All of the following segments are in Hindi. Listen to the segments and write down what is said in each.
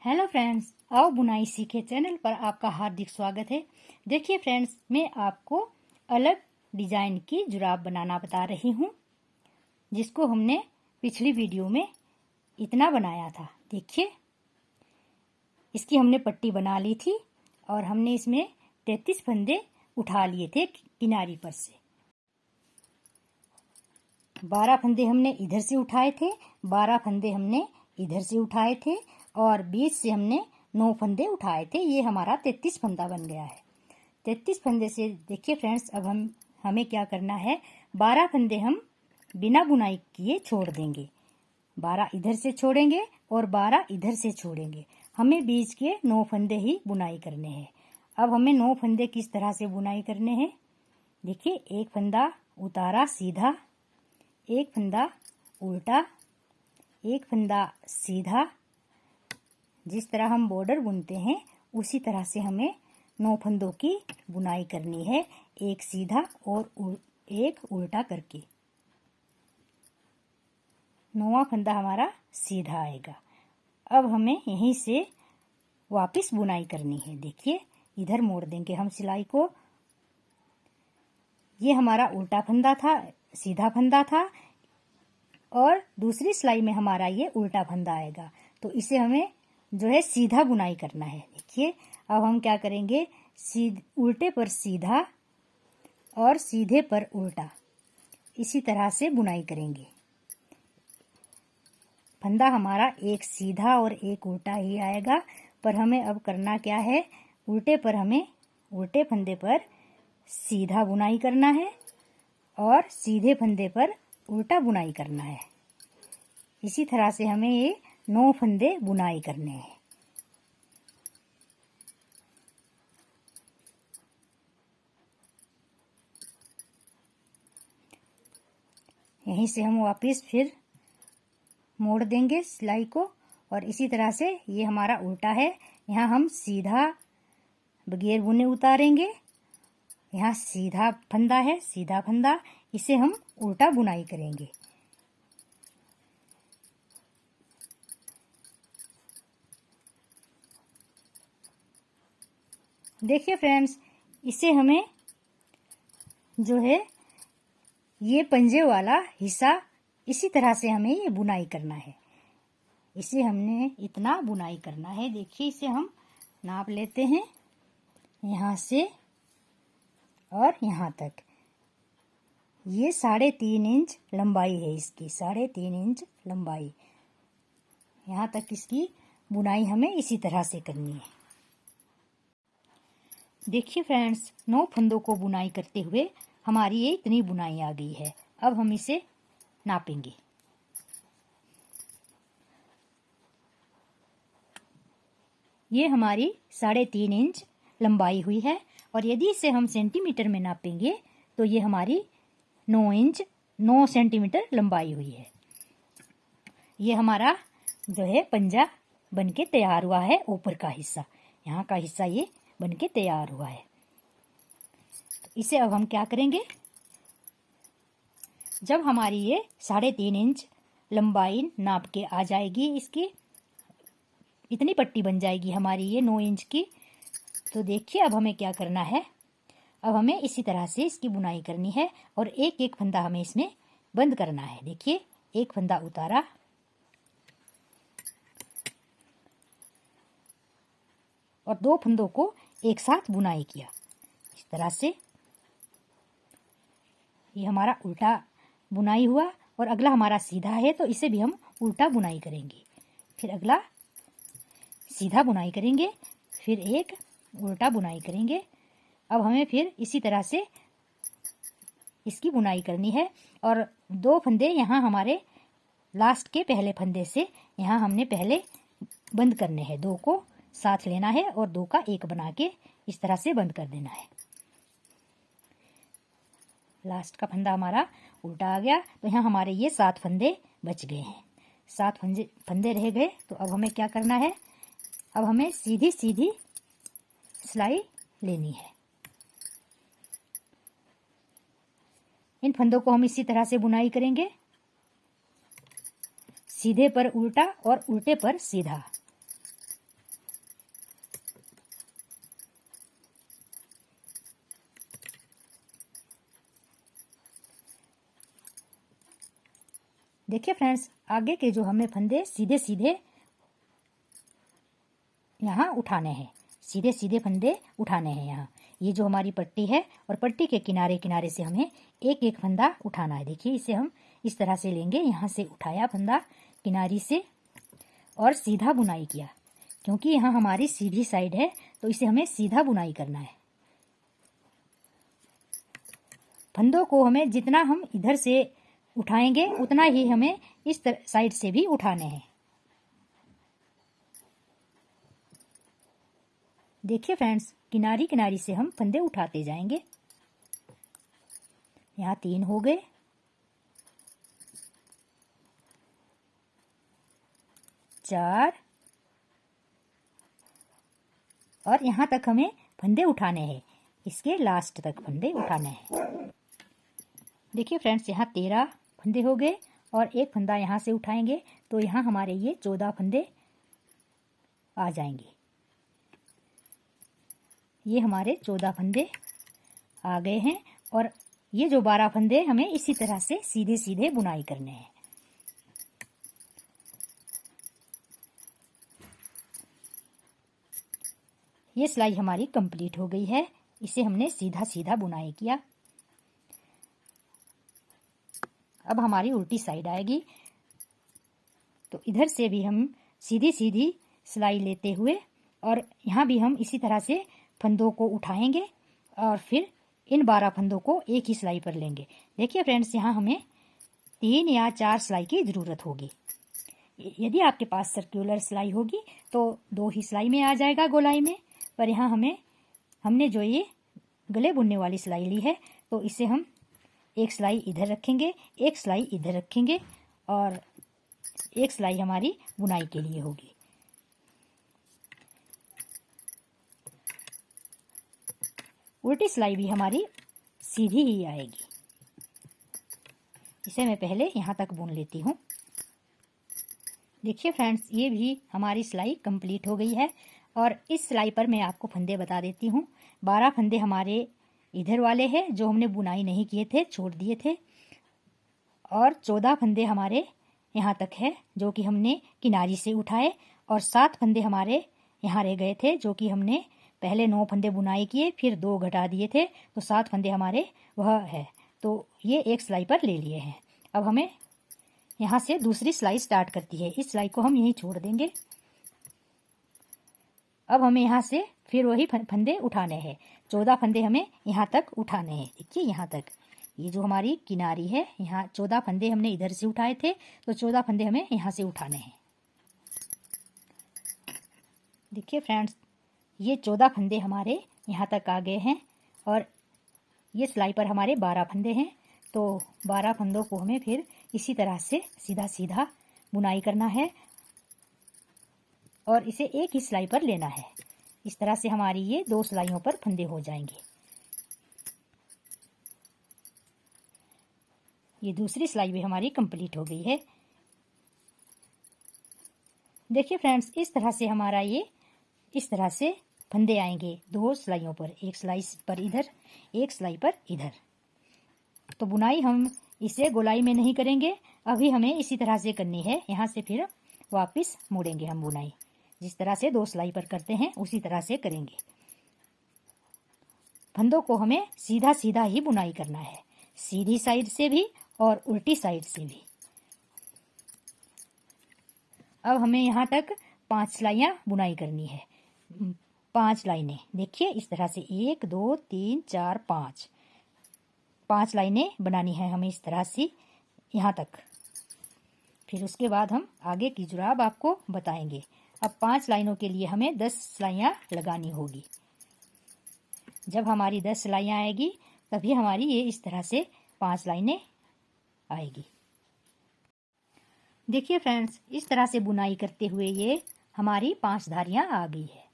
हेलो फ्रेंड्स, आओ बुनाई सीखे चैनल पर आपका हार्दिक स्वागत है। देखिए फ्रेंड्स, मैं आपको अलग डिजाइन की जुराब बनाना बता रही हूँ, जिसको हमने पिछली वीडियो में इतना बनाया था। देखिए, इसकी हमने पट्टी बना ली थी और हमने इसमें 33 फंदे उठा लिए थे किनारी पर से। 12 फंदे हमने इधर से उठाए थे, 12 फंदे हमने इधर से उठाए थे और 20 से हमने 9 फंदे उठाए थे। ये हमारा 33 फंदा बन गया है। 33 फंदे से देखिए फ्रेंड्स, अब हमें क्या करना है, 12 फंदे हम बिना बुनाई किए छोड़ देंगे। 12 इधर से छोड़ेंगे और 12 इधर से छोड़ेंगे। हमें बीच के 9 फंदे ही बुनाई करने हैं। अब हमें 9 फंदे किस तरह से बुनाई करने हैं, देखिए, एक फंदा उतारा सीधा, एक फंदा उल्टा, एक फंदा सीधा। जिस तरह हम बॉर्डर बुनते हैं उसी तरह से हमें 9 फंदों की बुनाई करनी है, एक सीधा और एक उल्टा करके। 9वां फंदा हमारा सीधा आएगा। अब हमें यहीं से वापस बुनाई करनी है। देखिए, इधर मोड़ देंगे हम सिलाई को। ये हमारा उल्टा फंदा था, सीधा फंदा था, और दूसरी सिलाई में हमारा ये उल्टा फंदा आएगा। तो इसे हमें जो है सीधा बुनाई करना है। देखिए, अब हम क्या करेंगे, उल्टे पर सीधा और सीधे पर उल्टा, इसी तरह से बुनाई करेंगे। फंदा हमारा एक सीधा और एक उल्टा ही आएगा, पर हमें अब करना क्या है, उल्टे पर हमें उल्टे फंदे पर सीधा बुनाई करना है और सीधे फंदे पर उल्टा बुनाई करना है। इसी तरह से हमें ये 9 फंदे बुनाई करने हैं। यहीं से हम वापस फिर मोड़ देंगे सिलाई को, और इसी तरह से ये हमारा उल्टा है। यहाँ हम सीधा बगैर बुने उतारेंगे। यहाँ सीधा फंदा है, सीधा फंदा, इसे हम उल्टा बुनाई करेंगे। देखिए फ्रेंड्स, इसे हमें जो है ये पंजे वाला हिस्सा, इसी तरह से हमें ये बुनाई करना है। इसे हमने इतना बुनाई करना है। देखिए, इसे हम नाप लेते हैं, यहाँ से और यहाँ तक। ये 3.5 इंच लंबाई है इसकी, 3.5 इंच लंबाई। यहाँ तक इसकी बुनाई हमें इसी तरह से करनी है। देखिए फ्रेंड्स, 9 फंदों को बुनाई करते हुए हमारी ये इतनी बुनाई आ गई है। अब हम इसे नापेंगे। ये हमारी 3.5 इंच लंबाई हुई है, और यदि इसे हम सेंटीमीटर में नापेंगे तो ये हमारी 9 सेंटीमीटर लंबाई हुई है। ये हमारा जो है पंजा बनके तैयार हुआ है। ऊपर का हिस्सा, यहाँ का हिस्सा ये बनके तैयार हुआ है। तो इसे अब हम क्या करेंगे, जब हमारी ये 3.5 इंच लंबाई नाप के आ जाएगी, इसकी इतनी पट्टी बन जाएगी हमारी ये 9 इंच की, तो देखिए अब हमें क्या करना है। अब हमें इसी तरह से इसकी बुनाई करनी है और एक एक फंदा हमें इसमें बंद करना है। देखिए, एक फंदा उतारा और 2 फंदों को एक साथ बुनाई किया। इस तरह से ये हमारा उल्टा बुनाई हुआ, और अगला हमारा सीधा है तो इसे भी हम उल्टा बुनाई करेंगे। फिर अगला सीधा बुनाई करेंगे, फिर एक उल्टा बुनाई करेंगे। अब हमें फिर इसी तरह से इसकी बुनाई करनी है, और 2 फंदे यहाँ हमारे लास्ट के पहले फंदे से यहाँ हमने पहले बंद करने हैं। 2 को साथ लेना है और 2 का एक बना के इस तरह से बंद कर देना है। लास्ट का फंदा हमारा उल्टा आ गया, तो यहाँ हमारे ये 7 फंदे बच गए हैं। 7 फंदे रह गए। तो अब हमें क्या करना है, अब हमें सीधी सीधी सिलाई लेनी है। इन फंदों को हम इसी तरह से बुनाई करेंगे, सीधे पर उल्टा और उल्टे पर सीधा। देखिए फ्रेंड्स, आगे के जो हमें फंदे सीधे सीधे यहाँ उठाने हैं, सीधे सीधे फंदे उठाने हैं। यहाँ ये जो हमारी पट्टी है और पट्टी के किनारे किनारे से हमें एक एक फंदा उठाना है। देखिए इसे हम इस तरह से लेंगे, यहाँ से उठाया फंदा किनारी से और सीधा बुनाई किया, क्योंकि यहाँ हमारी सीधी साइड है तो इसे हमें सीधा बुनाई करना है। फंदों को हमें जितना हम इधर से उठाएंगे उतना ही हमें इस साइड से भी उठाने हैं। देखिए फ्रेंड्स, किनारी किनारी से हम फंदे उठाते जाएंगे। यहाँ 3 हो गए, 4 और यहाँ तक हमें फंदे उठाने हैं, इसके लास्ट तक फंदे उठाने हैं। देखिए फ्रेंड्स, यहाँ 13 फंदे हो गए और एक फंदा यहाँ से उठाएंगे तो यहाँ हमारे ये 14 फंदे आ जाएंगे। ये हमारे 14 फंदे आ गए हैं और ये जो 12 फंदे हमें इसी तरह से सीधे सीधे बुनाई करने हैं। ये सिलाई हमारी कंप्लीट हो गई है, इसे हमने सीधा सीधा बुनाई किया। अब हमारी उल्टी साइड आएगी, तो इधर से भी हम सीधी सीधी सिलाई लेते हुए और यहाँ भी हम इसी तरह से फंदों को उठाएंगे और फिर इन 12 फंदों को एक ही सिलाई पर लेंगे। देखिए फ्रेंड्स, यहाँ हमें 3 या 4 सिलाई की ज़रूरत होगी। यदि आपके पास सर्कुलर सिलाई होगी तो 2 ही सिलाई में आ जाएगा गोलाई में, पर यहाँ हमने जो ये गले बुनने वाली सिलाई ली है तो इसे हम एक सिलाई इधर रखेंगे, एक सिलाई इधर रखेंगे और एक सिलाई हमारी बुनाई के लिए होगी। उल्टी सिलाई भी हमारी सीधी ही आएगी। इसे मैं पहले यहाँ तक बुन लेती हूँ। देखिए फ्रेंड्स, ये भी हमारी सिलाई कंप्लीट हो गई है और इस सिलाई पर मैं आपको फंदे बता देती हूँ। 12 फंदे हमारे इधर वाले हैं जो हमने बुनाई नहीं किए थे, छोड़ दिए थे, और 14 फंदे हमारे यहाँ तक है जो कि हमने किनारी से उठाए, और 7 फंदे हमारे यहाँ रह गए थे जो कि हमने पहले 9 फंदे बुनाई किए, फिर 2 घटा दिए थे, तो 7 फंदे हमारे वह है। तो ये एक सिलाई पर ले लिए हैं। अब हमें यहाँ से दूसरी सिलाई स्टार्ट करती है, इस सिलाई को हम यहीं छोड़ देंगे। अब हमें यहाँ से फिर वही फंदे उठाने हैं। 14 फंदे हमें यहाँ तक उठाने हैं। देखिए यहाँ तक, ये जो हमारी किनारी है, यहाँ 14 फंदे हमने इधर से उठाए थे, तो 14 फंदे हमें यहाँ से उठाने हैं। देखिए फ्रेंड्स, ये 14 फंदे हमारे यहाँ तक आ गए हैं और ये सिलाई पर हमारे 12 फंदे हैं, तो 12 फंदों को हमें फिर इसी तरह से सीधा सीधा बुनाई करना है और इसे एक ही सिलाई पर लेना है। इस तरह से हमारी ये 2 सिलाइयों पर फंदे हो जाएंगे। ये दूसरी सिलाई भी हमारी कंप्लीट हो गई है। देखिए फ्रेंड्स, इस तरह से हमारा ये इस तरह से फंदे आएंगे 2 सिलाइयों पर, एक सिलाई पर इधर, एक सिलाई पर इधर। तो बुनाई हम इसे गोलाई में नहीं करेंगे, अभी हमें इसी तरह से करनी है। यहाँ से फिर वापस मुड़ेंगे हम बुनाई, जिस तरह से 2 सिलाई पर करते हैं उसी तरह से करेंगे। फंदों को हमें सीधा सीधा ही बुनाई करना है, सीधी साइड से भी और उल्टी साइड से भी। अब हमें यहाँ तक 5 सिलाइयाँ बुनाई करनी है, 5 लाइनें। देखिए इस तरह से 1 2 3 4 5 लाइनें बनानी है हमें इस तरह से यहाँ तक। फिर उसके बाद हम आगे की जुराब आपको बताएंगे। अब 5 लाइनों के लिए हमें 10 सिलाइयाँ लगानी होगी। जब हमारी 10 सिलाइयाँ आएगी तभी हमारी ये इस तरह से 5 लाइनें आएगी। देखिए फ्रेंड्स, इस तरह से बुनाई करते हुए ये हमारी 5 धारियाँ आ गई है।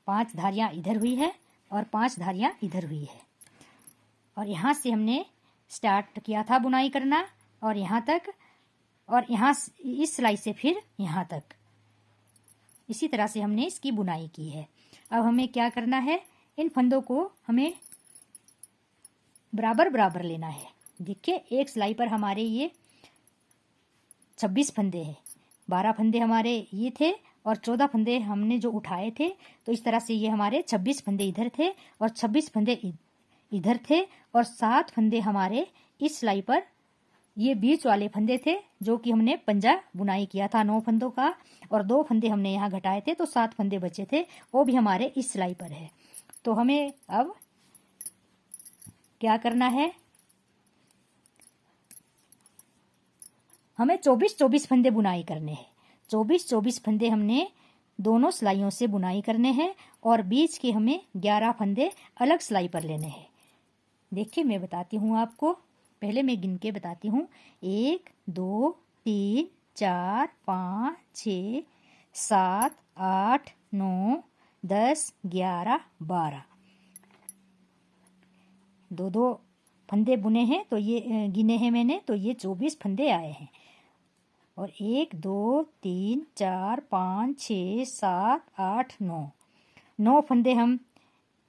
5 धारियाँ इधर हुई है और 5 धारियाँ इधर हुई है, और यहाँ से हमने स्टार्ट किया था बुनाई करना और यहाँ तक, और यहाँ इस सिलाई से फिर यहाँ तक, इसी तरह से हमने इसकी बुनाई की है। अब हमें क्या करना है, इन फंदों को हमें बराबर बराबर लेना है। देखिए एक सिलाई पर हमारे ये 26 फंदे हैं। 12 फंदे हमारे ये थे और 14 फंदे हमने जो उठाए थे, तो इस तरह से ये हमारे 26 फंदे इधर थे और 26 फंदे इधर थे और 7 फंदे हमारे इस सिलाई पर ये बीच वाले फंदे थे जो कि हमने पंजा बुनाई किया था 9 फंदों का, और 2 फंदे हमने यहाँ घटाए थे, तो 7 फंदे बचे थे, वो भी हमारे इस सिलाई पर है। तो हमें अब क्या करना है, हमें 24-24 फंदे बुनाई करने हैं। 24-24 फंदे हमने दोनों सिलाइयों से बुनाई करने हैं और बीच के हमें 11 फंदे अलग सिलाई पर लेने हैं। देखिए मैं बताती हूँ आपको, पहले मैं गिन के बताती हूँ। 1 2 3 4 5 6 7 8 9 10 11 12, 2-2 फंदे बुने हैं, तो ये गिने हैं मैंने, तो ये 24 फंदे आए हैं। और 1 2 3 4 5 6 7 8 9 फंदे हम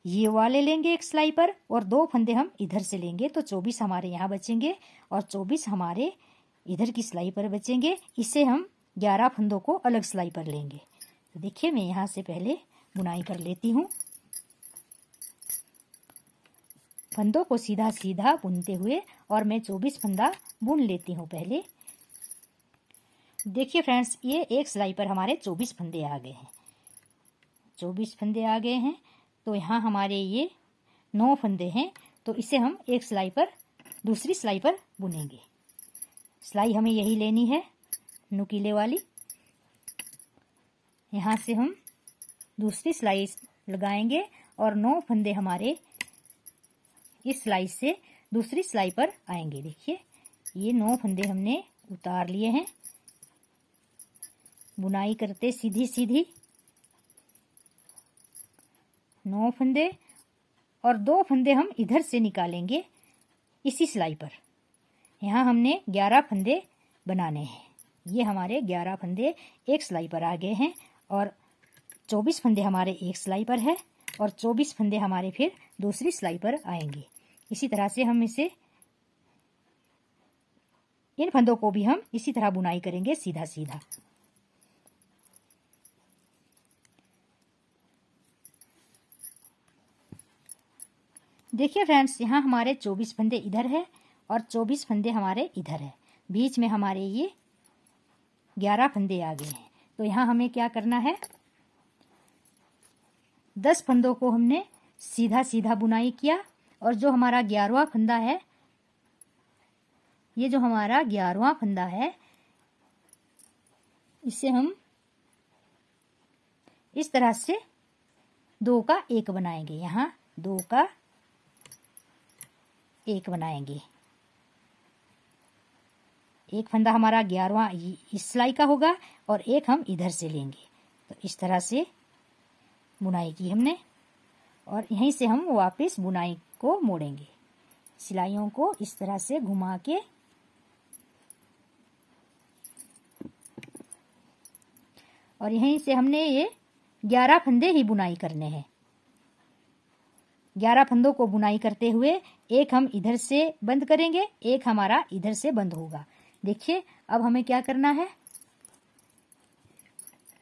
ये वाले लेंगे एक सिलाई पर और 2 फंदे हम इधर से लेंगे, तो 24 हमारे यहाँ बचेंगे और 24 हमारे इधर की सिलाई पर बचेंगे। इससे हम 11 फंदों को अलग सिलाई पर लेंगे। तो देखिए मैं यहाँ से पहले बुनाई कर लेती हूँ। फंदों को सीधा सीधा बुनते हुए और मैं 24 फंदा बुन लेती हूँ पहले। देखिए फ्रेंड्स, ये एक सिलाई पर हमारे 24 फंदे आ गए हैं। 24 फंदे आ गए हैं, तो यहाँ हमारे ये 9 फंदे हैं, तो इसे हम एक सिलाई पर दूसरी सिलाई पर बुनेंगे। सिलाई हमें यही लेनी है, नुकीले वाली। यहाँ से हम दूसरी सिलाई लगाएंगे और 9 फंदे हमारे इस सिलाई से दूसरी सिलाई पर आएंगे। देखिए ये 9 फंदे हमने उतार लिए हैं, बुनाई करते सीधी सीधी 9 फंदे और 2 फंदे हम इधर से निकालेंगे इसी सिलाई पर। यहाँ हमने 11 फंदे बनाने हैं। ये हमारे 11 फंदे एक सिलाई पर आ गए हैं और 24 फंदे हमारे एक सिलाई पर है और 24 फंदे हमारे फिर दूसरी सिलाई पर आएंगे। इसी तरह से हम इसे इन फंदों को भी हम इसी तरह बुनाई करेंगे सीधा सीधा। देखिए फ्रेंड्स, यहाँ हमारे 24 फंदे इधर है और 24 फंदे हमारे इधर है। बीच में हमारे ये 11 फंदे आ गए हैं। तो यहाँ हमें क्या करना है, 10 फंदों को हमने सीधा सीधा बुनाई किया और जो हमारा 11वां फंदा है, ये जो हमारा 11वां फंदा है, इसे हम इस तरह से 2 का 1 बनाएंगे। यहाँ 2 का 1 बनाएंगे। एक फंदा हमारा 11वां इस सिलाई का होगा और एक हम इधर से लेंगे। तो इस तरह से बुनाई की हमने और यहीं से हम वापस बुनाई को मोड़ेंगे। सिलाइयों को इस तरह से घुमा के और यहीं से हमने ये 11 फंदे ही बुनाई करने हैं। 11 फंदों को बुनाई करते हुए एक हम इधर से बंद करेंगे, एक हमारा इधर से बंद होगा। देखिए अब हमें क्या करना है,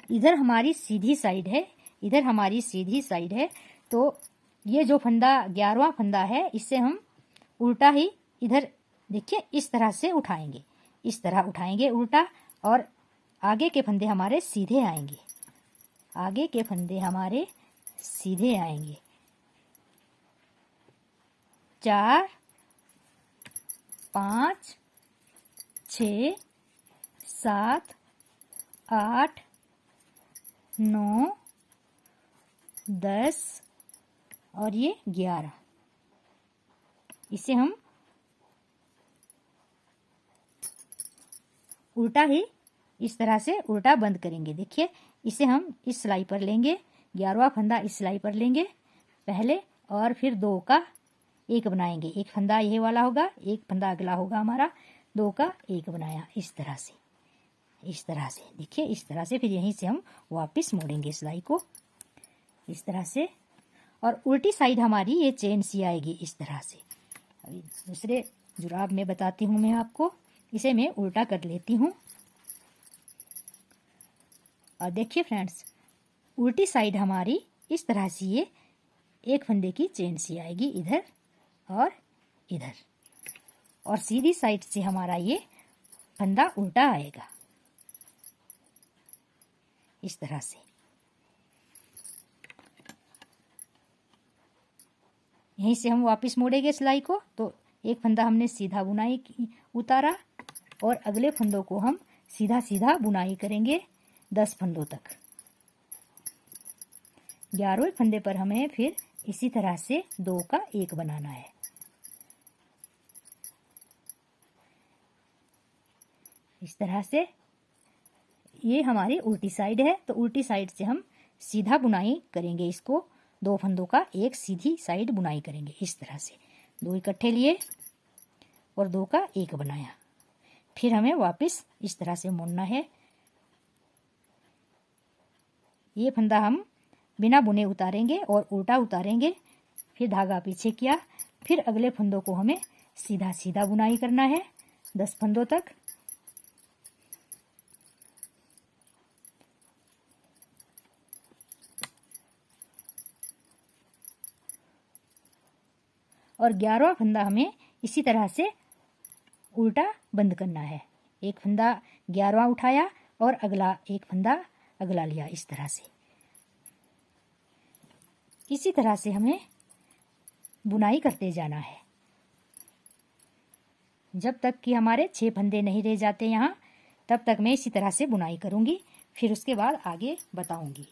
इधर हमारी सीधी साइड है, इधर हमारी सीधी साइड है, तो ये जो फंदा 11वां फंदा है, इससे हम उल्टा ही इधर देखिए इस तरह से उठाएंगे, इस तरह उठाएंगे उल्टा, और आगे के फंदे हमारे सीधे आएंगे, आगे के फंदे हमारे सीधे आएंगे। 4 5 6 7 8 9 10 और ये 11, इसे हम उल्टा ही इस तरह से उल्टा बंद करेंगे। देखिए इसे हम इस सिलाई पर लेंगे, 11वां फंदा इस सिलाई पर लेंगे पहले और फिर 2 का 1 बनाएंगे। एक फंदा ये वाला होगा, एक फंदा अगला होगा हमारा, 2 का 1 बनाया इस तरह से, इस तरह से। देखिए इस तरह से फिर यहीं से हम वापस मोड़ेंगे सिलाई को इस तरह से, और उल्टी साइड हमारी ये चेन सी आएगी इस तरह से। अभी दूसरे जुराब में बताती हूँ मैं आपको, इसे मैं उल्टा कर लेती हूँ। और देखिए फ्रेंड्स, उल्टी साइड हमारी इस तरह से ये एक फंदे की चेन सी आएगी इधर और इधर, और सीधी साइड से हमारा ये फंदा उल्टा आएगा इस तरह से। यहीं से हम वापस मोड़ेंगे सिलाई को, तो एक फंदा हमने सीधा बुनाई उतारा और अगले फंदों को हम सीधा सीधा बुनाई करेंगे 10 फंदों तक। 11वें फंदे पर हमें फिर इसी तरह से 2 का 1 बनाना है। इस तरह से ये हमारी उल्टी साइड है, तो उल्टी साइड से हम सीधा बुनाई करेंगे इसको, 2 फंदों का 1 सीधी साइड बुनाई करेंगे इस तरह से। 2 इकट्ठे लिए और 2 का 1 बनाया, फिर हमें वापस इस तरह से मोड़ना है। ये फंदा हम बिना बुने उतारेंगे और उल्टा उतारेंगे, फिर धागा पीछे किया, फिर अगले फंदों को हमें सीधा सीधा बुनाई करना है 10 फंदों तक। और 11वां फंदा हमें इसी तरह से उल्टा बंद करना है। एक फंदा 11वां उठाया और अगला एक फंदा अगला लिया इस तरह से। इसी तरह से हमें बुनाई करते जाना है जब तक कि हमारे 6 फंदे नहीं रह जाते यहाँ, तब तक मैं इसी तरह से बुनाई करूँगी, फिर उसके बाद आगे बताऊँगी।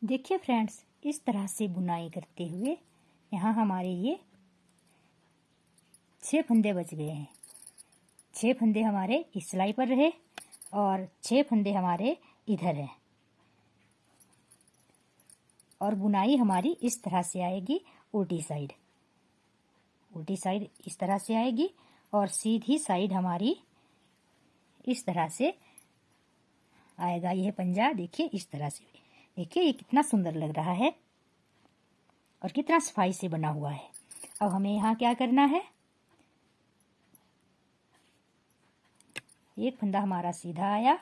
देखिए फ्रेंड्स, इस तरह से बुनाई करते हुए यहाँ हमारे ये 6 फंदे बच गए हैं। 6 फंदे हमारे इस सिलाई पर रहे और 6 फंदे हमारे इधर हैं, और बुनाई हमारी इस तरह से आएगी। उल्टी साइड इस तरह से आएगी और सीधी साइड हमारी इस तरह से आएगा यह पंजा। देखिए इस तरह से, देखिए ये कितना सुंदर लग रहा है और कितना सफाई से बना हुआ है। अब हमें यहाँ क्या करना है, एक फंदा हमारा सीधा आया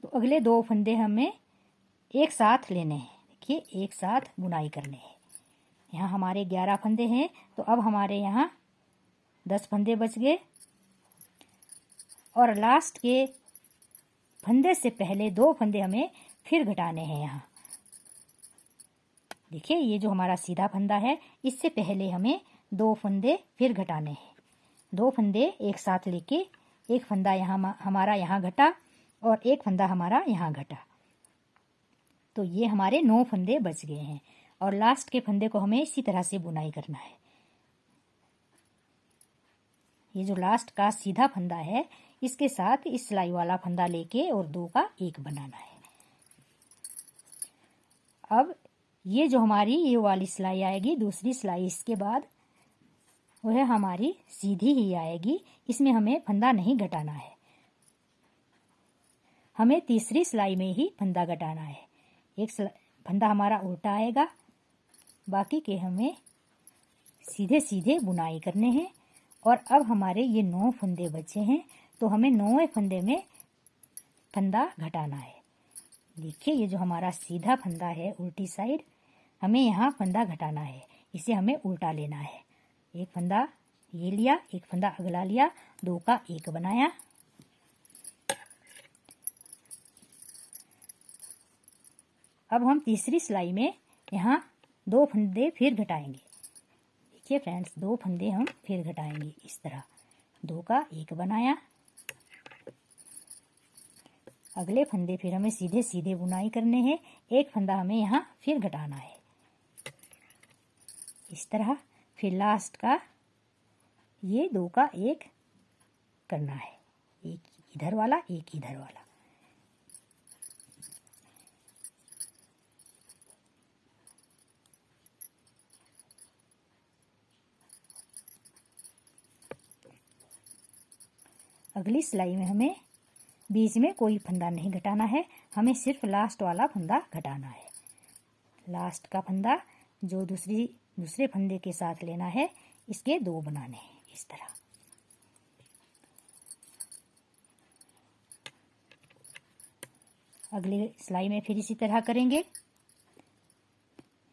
तो अगले 2 फंदे हमें एक साथ लेने हैं। देखिए एक साथ बुनाई करने हैं। यहाँ हमारे 11 फंदे हैं, तो अब हमारे यहाँ 10 फंदे बच गए, और लास्ट के फंदे से पहले 2 फंदे हमें फिर घटाने हैं। यहाँ देखिए ये जो हमारा सीधा फंदा है, इससे पहले हमें 2 फंदे फिर घटाने हैं। 2 फंदे एक साथ लेके एक फंदा यहाँ हमारा यहाँ घटा और एक फंदा हमारा यहाँ घटा, तो ये हमारे 9 फंदे बच गए हैं। और लास्ट के फंदे को हमें इसी तरह से बुनाई करना है। ये जो लास्ट का सीधा फंदा है, इसके साथ इस सिलाई वाला फंदा लेके और 2 का 1 बनाना है। अब ये जो हमारी ये वाली सिलाई आएगी, दूसरी सिलाई इसके बाद, वह हमारी सीधी ही आएगी। इसमें हमें फंदा नहीं घटाना है, हमें तीसरी सिलाई में ही फंदा घटाना है। एक फंदा हमारा उल्टा आएगा, बाकी के हमें सीधे सीधे बुनाई करने हैं। और अब हमारे ये 9 फंदे बचे हैं, तो हमें 9वें फंदे में फंदा घटाना है। देखिए ये जो हमारा सीधा फंदा है उल्टी साइड, हमें यहाँ फंदा घटाना है, इसे हमें उल्टा लेना है। एक फंदा ये लिया, एक फंदा अगला लिया, 2 का 1 बनाया। अब हम तीसरी सिलाई में यहाँ 2 फंदे फिर घटाएंगे। देखिए फ्रेंड्स, 2 फंदे हम फिर घटाएंगे इस तरह। 2 का 1 बनाया। अगले फंदे फिर हमें सीधे सीधे बुनाई करने हैं। एक फंदा हमें यहाँ फिर घटाना है इस तरह। फिर लास्ट का ये 2 का 1 करना है, एक इधर वाला एक इधर वाला। अगली सिलाई में हमें बीच में कोई फंदा नहीं घटाना है, हमें सिर्फ लास्ट वाला फंदा घटाना है। लास्ट का फंदा जो दूसरे फंदे के साथ लेना है, इसके 2 बनाने हैं इस तरह। अगली सिलाई में फिर इसी तरह करेंगे।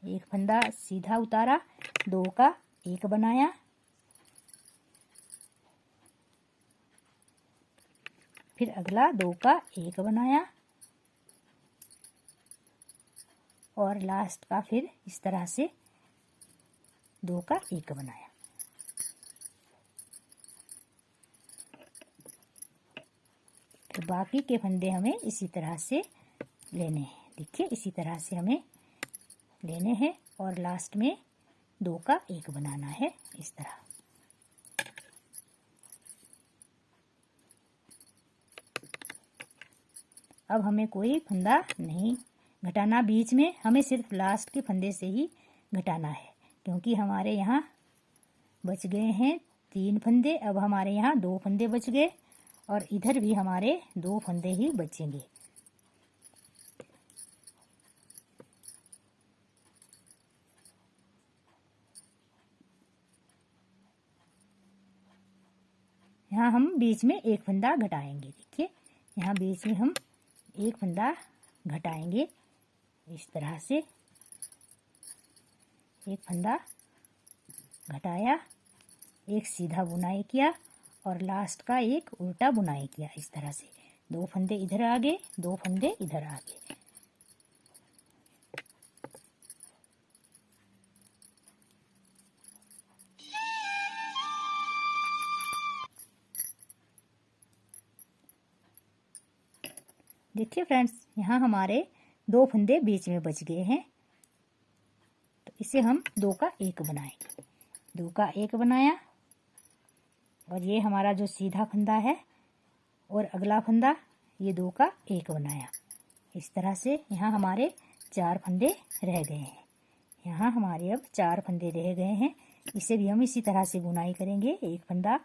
एक फंदा सीधा उतारा, 2 का 1 बनाया, फिर अगला 2 का 1 बनाया और लास्ट का फिर इस तरह से 2 का 1 बनाया। तो बाकी के फंदे हमें इसी तरह से लेने हैं। देखिए इसी तरह से हमें लेने हैं और लास्ट में 2 का 1 बनाना है इस तरह। अब हमें कोई फंदा नहीं घटाना बीच में, हमें सिर्फ लास्ट के फंदे से ही घटाना है, क्योंकि हमारे यहाँ बच गए हैं 3 फंदे। अब हमारे यहाँ 2 फंदे बच गए और इधर भी हमारे 2 फंदे ही बचेंगे। यहाँ हम बीच में 1 फंदा घटाएंगे। देखिए यहाँ बीच में हम 1 फंदा घटाएंगे इस तरह से। 1 फंदा घटाया, 1 सीधा बुनाई किया और लास्ट का 1 उल्टा बुनाई किया इस तरह से। 2 फंदे इधर आ गए, 2 फंदे इधर आ गए। देखिए फ्रेंड्स, यहाँ हमारे 2 फंदे बीच में बच गए हैं, तो इसे हम 2 का 1 बनाएंगे। 2 का 1 बनाया और ये हमारा जो सीधा फंदा है और अगला फंदा ये 2 का 1 बनाया। इस तरह से यहाँ हमारे 4 फंदे रह गए हैं। यहाँ हमारे अब 4 फंदे रह गए हैं। इसे भी हम इसी तरह से बुनाई करेंगे। 1 फंदा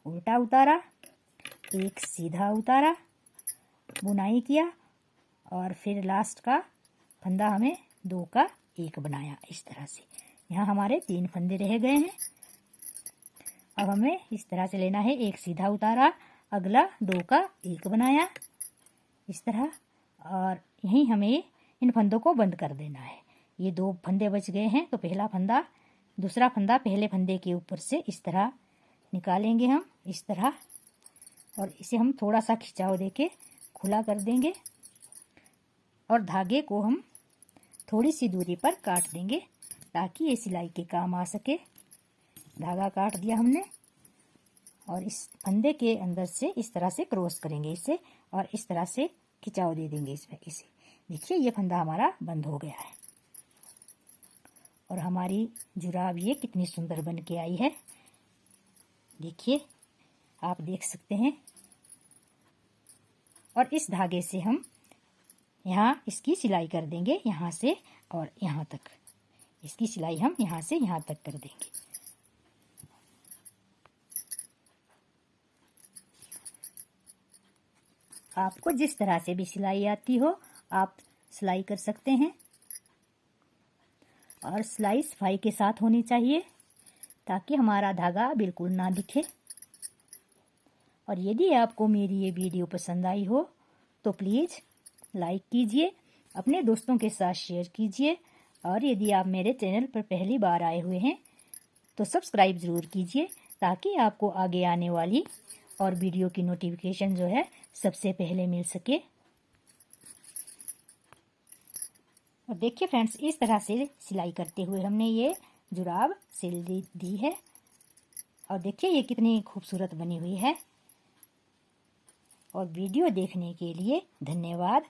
उल्टा उतारा, 1 सीधा उतारा, बुनाई किया और फिर लास्ट का फंदा हमें 2 का 1 बनाया इस तरह से। यहाँ हमारे 3 फंदे रह गए हैं। अब हमें इस तरह से लेना है। 1 सीधा उतारा, अगला 2 का 1 बनाया इस तरह, और यहीं हमें इन फंदों को बंद कर देना है। ये 2 फंदे बच गए हैं, तो पहला फंदा दूसरा फंदा पहले फंदे के ऊपर से इस तरह निकालेंगे हम इस तरह, और इसे हम थोड़ा सा खिंचाव देके खुला कर देंगे और धागे को हम थोड़ी सी दूरी पर काट देंगे ताकि ये सिलाई के काम आ सके। धागा काट दिया हमने और इस फंदे के अंदर से इस तरह से क्रॉस करेंगे इसे और इस तरह से खिंचाव दे देंगे इसमें इसे। देखिए ये फंदा हमारा बंद हो गया है और हमारी जुराब ये कितनी सुंदर बन के आई है। देखिए आप देख सकते हैं। और इस धागे से हम यहाँ इसकी सिलाई कर देंगे, यहाँ से और यहाँ तक। इसकी सिलाई हम यहाँ से यहाँ तक कर देंगे। आपको जिस तरह से भी सिलाई आती हो आप सिलाई कर सकते हैं, और सिलाई सफाई के साथ होनी चाहिए ताकि हमारा धागा बिल्कुल ना दिखे। और यदि आपको मेरी ये वीडियो पसंद आई हो तो प्लीज़ लाइक कीजिए, अपने दोस्तों के साथ शेयर कीजिए, और यदि आप मेरे चैनल पर पहली बार आए हुए हैं तो सब्सक्राइब ज़रूर कीजिए ताकि आपको आगे आने वाली और वीडियो की नोटिफिकेशन जो है सबसे पहले मिल सके। और देखिए फ्रेंड्स, इस तरह से सिलाई करते हुए हमने ये जुराब सिल दी है और देखिए ये कितनी खूबसूरत बनी हुई है। और वीडियो देखने के लिए धन्यवाद।